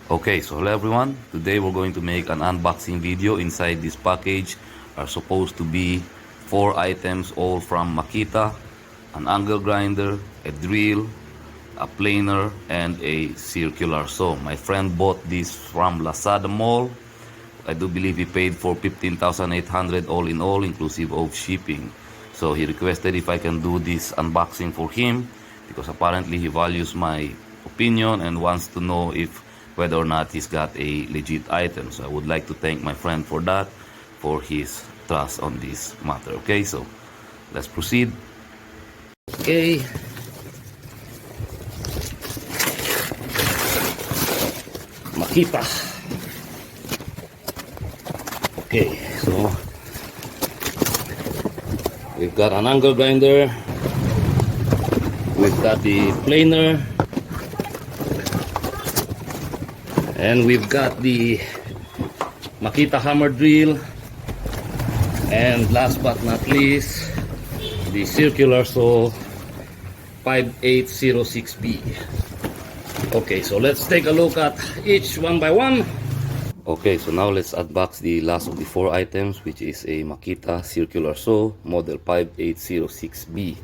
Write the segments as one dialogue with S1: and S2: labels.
S1: Okay, so hello everyone. Today we're going to make an unboxing video. Inside this package are supposed to be 4 items, all from Makita: an angle grinder, a drill, a planer, and a circular saw. My friend bought this from Lazada Mall. I do believe he paid for 15,800 all in all, inclusive of shipping. So he requested if I can do this unboxing for him because apparently he values my opinion and wants to know if whether or not he's got a legit item. So I would like to thank my friend for that, for his trust on this matter. Okay, so let's proceed. Okay. Makita. Okay, so we've got an angle grinder, we've got the planer, and we've got the Makita hammer drill, and last but not least, the circular saw 5806B. Okay, so let's take a look at each one by one. Okay, so now let's unbox the last of the 4 items, which is a Makita circular saw model 5806B,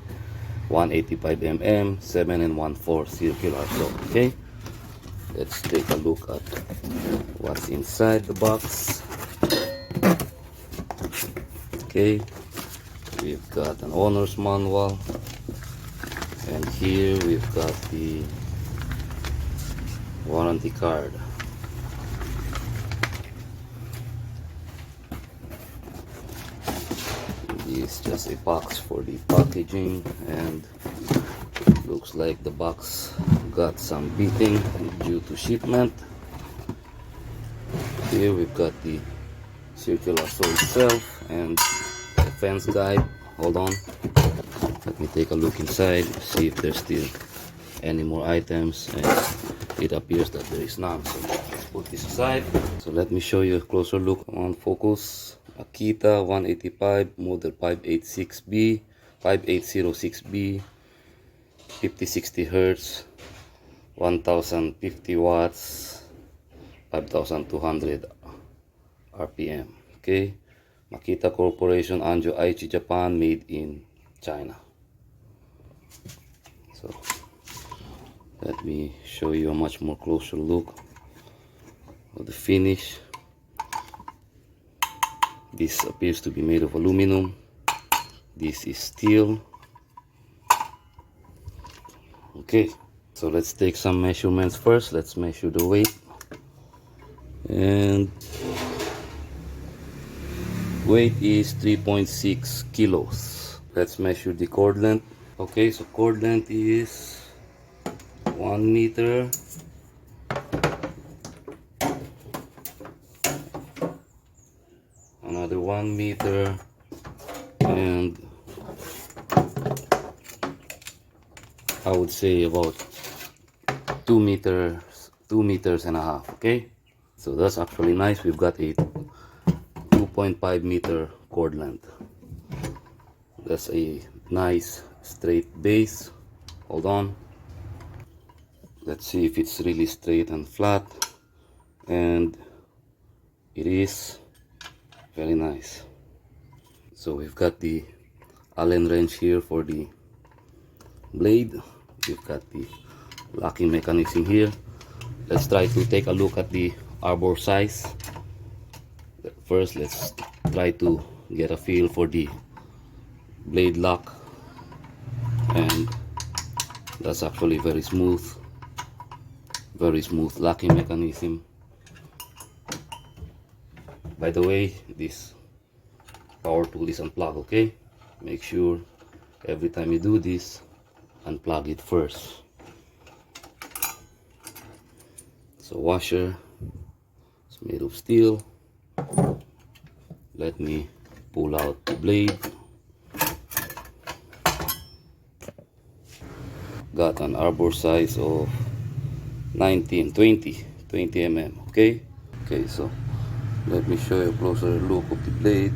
S1: 185mm, 7 1/4 circular saw. Okay, let's take a look at what's inside the box. Okay, we've got an owner's manual, and here we've got the warranty card. It's just a box for the packaging, and looks like the box got some beating due to shipment. Here we've got the circular saw itself and the fence guide. Hold on, let me take a look inside, see if there's still any more items, and it appears that there is none. So let's put this aside. So let me show you a closer look on focus. Makita 185 model 586B, 5806B, 50-60 Hertz, 1050 watts, 5200 RPM. Okay, Makita Corporation, Anjo Aichi, Japan, made in China. So let me show you a much more closer look of the finish. This appears to be made of aluminum. This is steel. Okay, so let's take some measurements first. Let's measure the weight. And weight is 3.6 kilos. Let's measure the cord length. Okay, so cord length is 1 meter. Another 1 meter, and I would say about 2 meters and a half. Okay, so that's actually nice. We've got a 2.5 meter cord length. That's a nice straight base. Hold on, let's see if it's really straight and flat, and it is. Very nice. So we've got the Allen wrench here for the blade. We've got the locking mechanism here. Let's try to take a look at the arbor size. First, let's try to get a feel for the blade lock, and that's actually very smooth locking mechanism. By the way, this power tool is unplugged. Okay, make sure every time you do this, unplug it first. So washer is made of steel. Let me pull out the blade. Got an arbor size of 20 mm. Okay, so let me show you a closer look of the blade.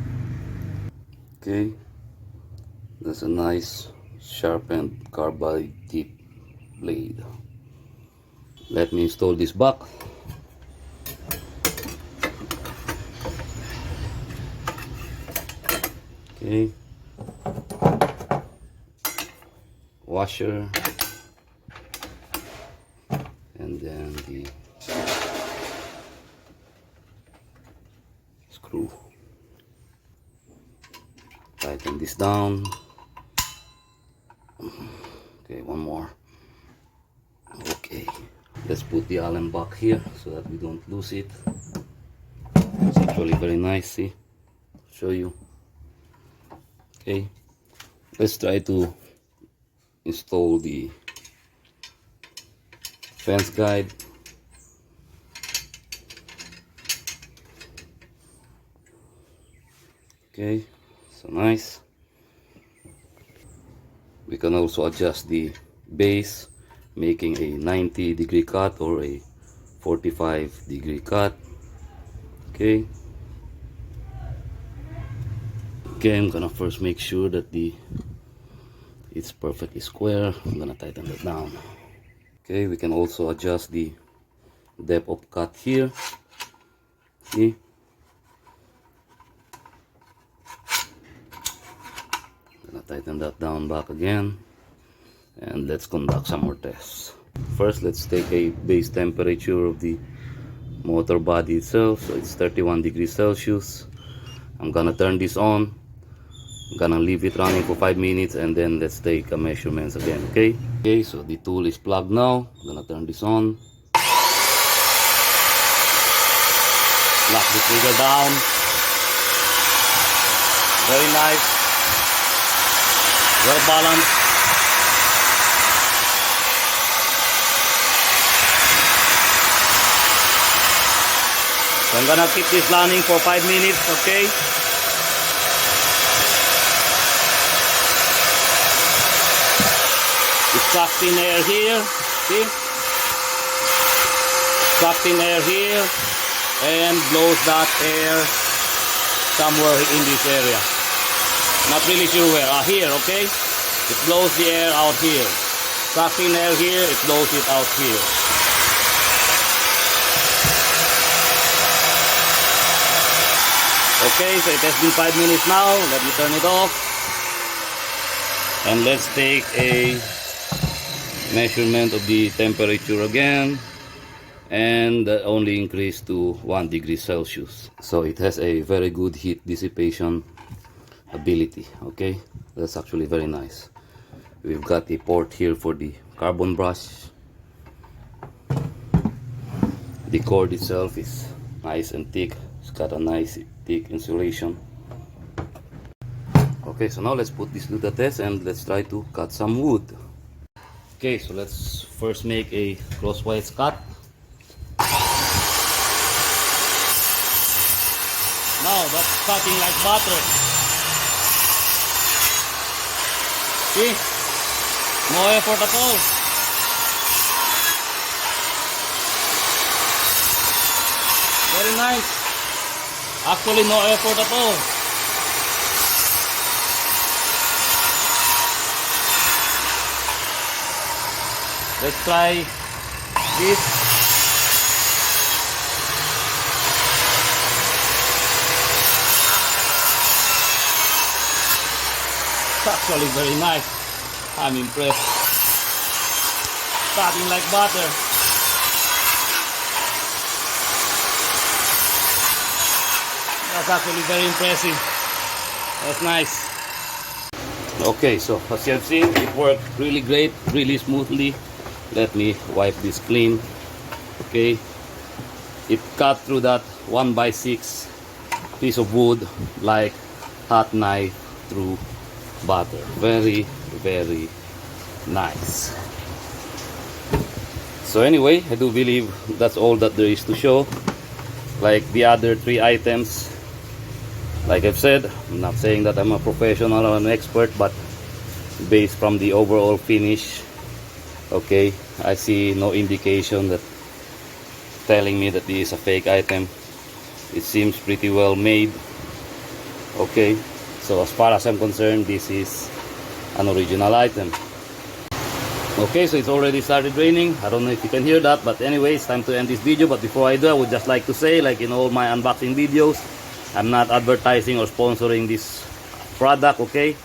S1: Okay, that's a nice sharpened carbide tip blade. Let me install this back. Okay, washer, and then the screw. Tighten this down. Okay, one more. Okay, let's put the Allen back here so that we don't lose it. It's actually very nice. See, show you. Okay, let's try to install the fence guide. Okay, so nice. We can also adjust the base, making a 90-degree cut or a 45-degree cut. Okay. Okay, I'm gonna first make sure that it's perfectly square. I'm gonna tighten that down. Okay, we can also adjust the depth of cut here. See? Gonna tighten that down back again, and let's conduct some more tests. First, let's take a base temperature of the motor body itself. So it's 31 degrees Celsius. I'm gonna turn this on. I'm gonna leave it running for 5 minutes, and then let's take a measurements again. Okay, so the tool is plugged now. I'm gonna turn this on. Lock the trigger down. Very nice. Well balanced. So I'm gonna keep this running for 5 minutes, okay? It sucks in air here, see? Sucks in air here and blows that air somewhere in this area. Not really sure where. Here, okay? It blows the air out here. Sucks in air here, it blows it out here. Okay, so it has been 5 minutes now. Let me turn it off. And let's take a measurement of the temperature again. And that only increased to 1 degree Celsius. So it has a very good heat dissipation ability. Okay, that's actually very nice. We've got a port here for the carbon brush. The cord itself is nice and thick. It's got a nice thick insulation. Okay, so now let's put this to the test and let's try to cut some wood. Okay, so let's first make a crosswise cut. Now that's cutting like butter. See? No effort at all. Very nice. Actually no effort at all. Let's try this. It's actually very nice. I'm impressed. Cutting like butter. That's actually very impressive. That's nice. Okay, so as you have seen, it worked really great, really smoothly. Let me wipe this clean. Okay, it cut through that 1x6 piece of wood like hot knife through butter. Very, very nice. So anyway, I do believe that's all that there is to show. Like the other 3 items, like I've said, I'm not saying that I'm a professional or an expert, but based from the overall finish, okay, I see no indication that telling me that this is a fake item. It seems pretty well made. Okay, so as far as I'm concerned, this is an original item. Okay, so it's already started raining. I don't know if you can hear that, but anyway, it's time to end this video. But before I do, I would just like to say, like in all my unboxing videos, I'm not advertising or sponsoring this product, okay?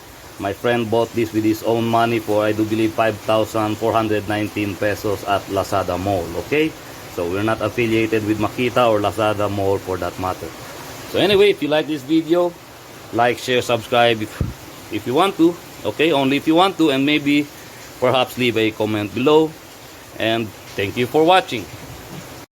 S1: My friend bought this with his own money for, I do believe, 5,419 pesos at Lazada Mall, okay? So we're not affiliated with Makita or Lazada Mall for that matter. So anyway, if you like this video, like, share, subscribe if you want to, okay? Only if you want to, and maybe perhaps leave a comment below. And thank you for watching.